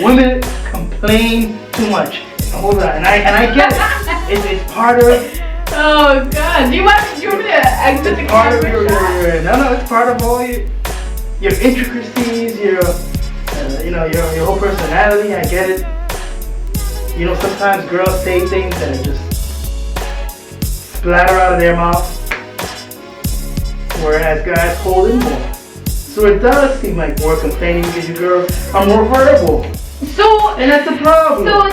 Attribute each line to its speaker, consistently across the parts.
Speaker 1: Women complain too much. Hold on, and I get it. It's part of.
Speaker 2: Oh God! Do you want me to exit the
Speaker 1: Part of
Speaker 2: camera?
Speaker 1: no, it's part of all your intricacies, your your whole personality. I get it. You know, sometimes girls say things that are just splatter out of their mouth, whereas guys hold in more. So it does seem like more complaining because you girls are more verbal. And that's the problem.
Speaker 2: So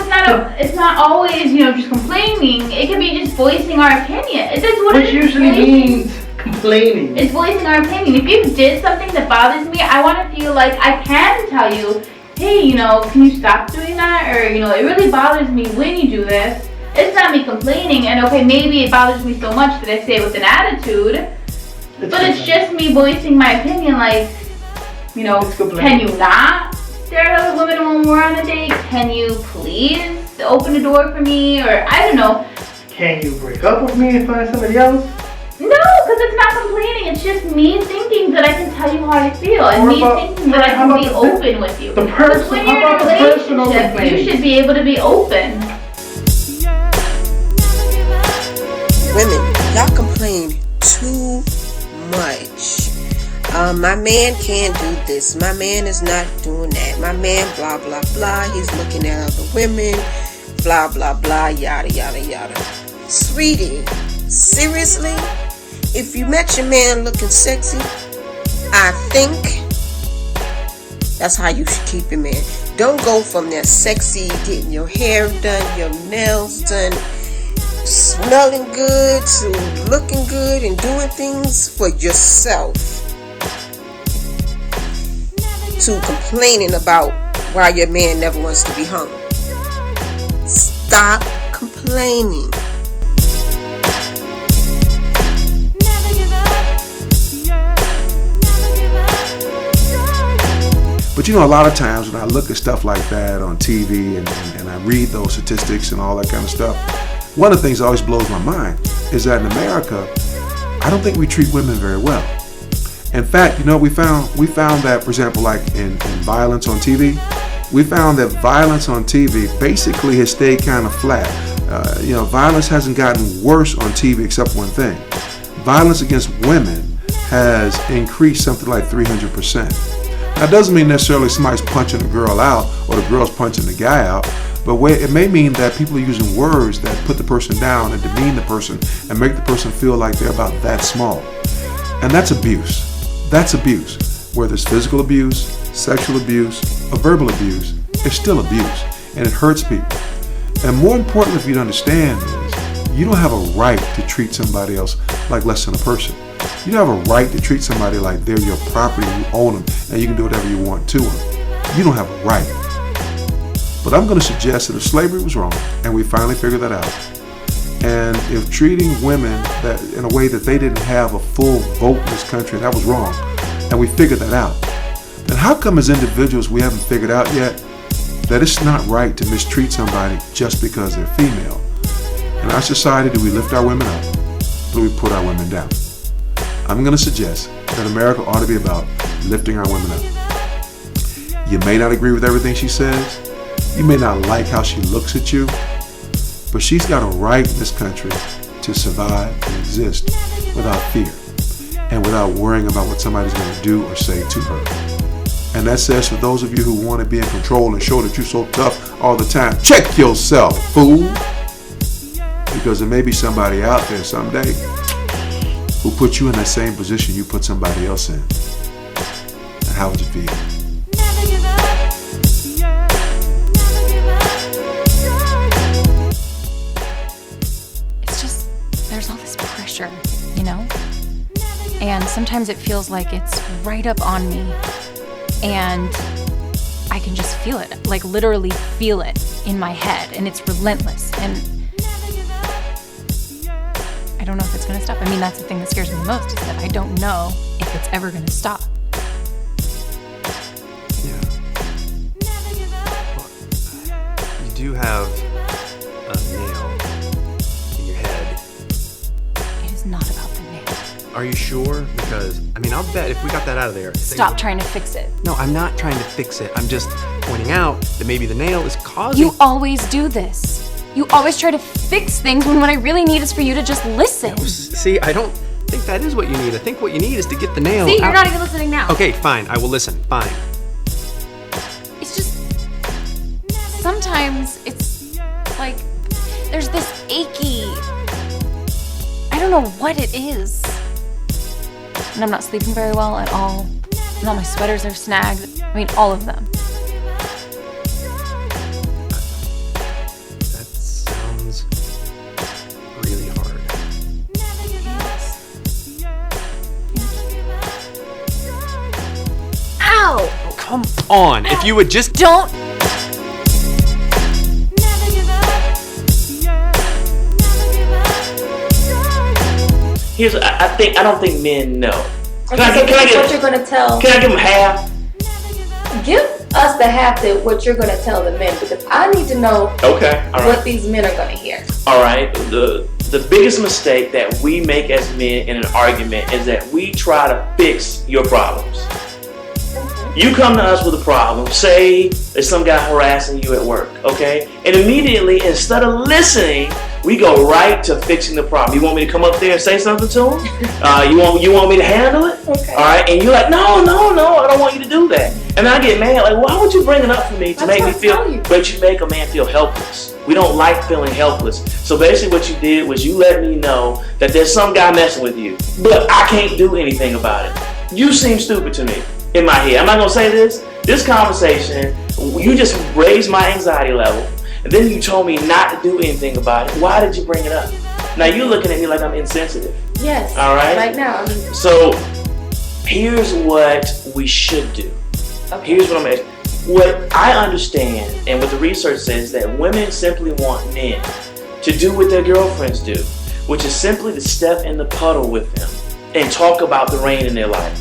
Speaker 2: it's not always, just complaining. It can be just voicing our opinion. That's what
Speaker 1: Which usually means complaining.
Speaker 2: It's voicing our opinion. If you did something that bothers me, I want to feel like I can tell you, hey, can you stop doing that? Or, it really bothers me when you do this. It's not me complaining, and okay, maybe it bothers me so much that I say it with an attitude. But it's just me voicing my opinion, like, can you not stare at other women when we're on a date? Can you please open the door for me? Or, I don't know.
Speaker 1: Can you break up with me and find somebody else?
Speaker 2: No, because it's not complaining. It's just me thinking that I can tell you how I feel. And me thinking that I can be open with you. Because when you're in a relationship, you should be able to be open.
Speaker 3: Women, y'all complain too much. My man can't do this. My man is not doing that. My man, blah, blah, blah. He's looking at other women. Blah, blah, blah, yada, yada, yada. Sweetie, seriously? If you met your man looking sexy, I think that's how you should keep your man. Don't go from that sexy, getting your hair done, your nails done, smelling good, to looking good and doing things for yourself, to complaining about why your man never wants to be home. Stop complaining.
Speaker 4: But a lot of times when I look at stuff like that on TV and I read those statistics and all that kind of stuff, one of the things that always blows my mind is that in America, I don't think we treat women very well. In fact, we found that, for example, like in violence on TV, we found that violence on TV basically has stayed kind of flat. Violence hasn't gotten worse on TV except one thing. Violence against women has increased something like 300%. That doesn't mean necessarily somebody's punching the girl out or the girl's punching the guy out, but it may mean that people are using words that put the person down and demean the person and make the person feel like they're about that small. And that's abuse. That's abuse. Whether it's physical abuse, sexual abuse, or verbal abuse, it's still abuse, and it hurts people. And more importantly for you to understand is, you don't have a right to treat somebody else like less than a person. You don't have a right to treat somebody like they're your property and you own them and you can do whatever you want to them. You don't have a right. But I'm going to suggest that if slavery was wrong, and we finally figured that out, and if treating women that in a way that they didn't have a full vote in this country, that was wrong, and we figured that out, then how come as individuals we haven't figured out yet that it's not right to mistreat somebody just because they're female? In our society, do we lift our women up or do we put our women down? I'm going to suggest that America ought to be about lifting our women up. You may not agree with everything she says. You may not like how she looks at you. But she's got a right in this country to survive and exist without fear and without worrying about what somebody's going to do or say to her. And that says for those of you who want to be in control and show that you're so tough all the time, check yourself, fool. Because there may be somebody out there someday who put you in that same position you put somebody else in. And how would you feel?
Speaker 5: It's just, there's all this pressure, And sometimes it feels like it's right up on me. And I can just feel it, like literally feel it in my head. And it's relentless. And I don't know if it's going to stop. I mean, that's the thing that scares me the most, is that I don't know if it's ever going to stop.
Speaker 6: Yeah. Well, you do have a nail in your head.
Speaker 5: It is not about the nail.
Speaker 6: Are Are you sure? Because, I mean, I'll bet if we got that out of there.
Speaker 5: Stop trying to fix it.
Speaker 6: No, I'm not trying to fix it. I'm just pointing out that maybe the nail is causing.
Speaker 5: You always do this. You always try to fix things when what I really need is for you to just listen.
Speaker 6: See, I don't think that is what you need. I think what you need is to get the nail
Speaker 5: See,
Speaker 6: out.
Speaker 5: you're not even listening now.
Speaker 6: Okay, fine. I will listen. Fine.
Speaker 5: It's just sometimes it's like there's this achy. I don't know what it is. And I'm not sleeping very well at all. And all my sweaters are snagged. I mean, all of them.
Speaker 6: That sounds really hard.
Speaker 5: Ow!
Speaker 6: Come on. If you would just.
Speaker 5: Don't.
Speaker 7: Here's, I don't think men know.
Speaker 8: What you're gonna tell?
Speaker 7: Can I give them half?
Speaker 8: Give us the half that what you're gonna tell the men, because I need to know
Speaker 7: Okay, all right.
Speaker 8: what these men are gonna hear.
Speaker 7: All right. The biggest mistake that we make as men in an argument is that we try to fix your problems. You come to us with a problem, say there's some guy harassing you at work, okay? And immediately, instead of listening, we go right to fixing the problem. You want me to come up there and say something to him? You want me to handle it?
Speaker 8: Okay.
Speaker 7: All right, and you're like, no, I don't want you to do that. And then I get mad, like, why would you bring it up for me to make me feel? But you make a man feel helpless. We don't like feeling helpless. So basically what you did was you let me know that there's some guy messing with you, but I can't do anything about it. You seem stupid to me in my head. I'm not gonna say this. This conversation, you just raised my anxiety level, and then you told me not to do anything about it. Why did you bring it up? Now you're looking at me like I'm insensitive.
Speaker 8: Yes.
Speaker 7: All right.
Speaker 8: Right now. I mean,
Speaker 7: So here's what we should do.
Speaker 8: okay.
Speaker 7: Here's what I'm asking. What I understand and what the research says that women simply want men to do what their girlfriends do, which is simply to step in the puddle with them and talk about the rain in their life.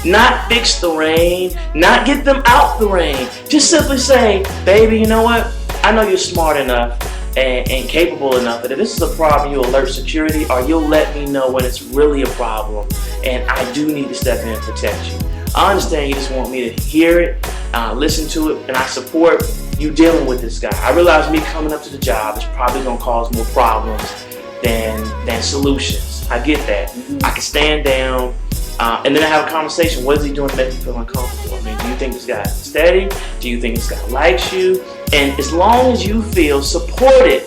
Speaker 7: Not fix the rain, not get them out the rain. Just simply say, baby, you know what? I know you're smart enough and capable enough that if this is a problem, you'll alert security or you'll let me know when it's really a problem and I do need to step in and protect you. I understand you just want me to hear it, listen to it, and I support you dealing with this guy. I realize me coming up to the job is probably going to cause more problems than solutions. I get that. I can stand down and then I have a conversation. What is he doing to make me feel uncomfortable? I mean, do you think this guy's steady? Do you think this guy likes you? And as long as you feel supported,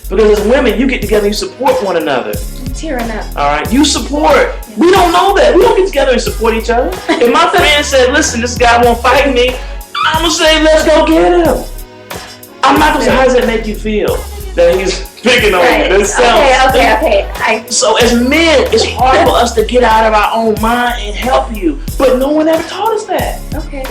Speaker 7: because as women, you get together and you support one another.
Speaker 8: I'm tearing up.
Speaker 7: All right, you support. We don't know that. We don't get together and support each other. If my friend said, listen, this guy won't fight me, I'm going to say, let's go get him. I'm not going to say, how does that make you feel? That he's picking on
Speaker 8: Right.
Speaker 7: you. That sounds
Speaker 8: Okay.
Speaker 7: So as men, it's hard for us to get out of our own mind and help you. But no one ever taught us that.
Speaker 8: Okay.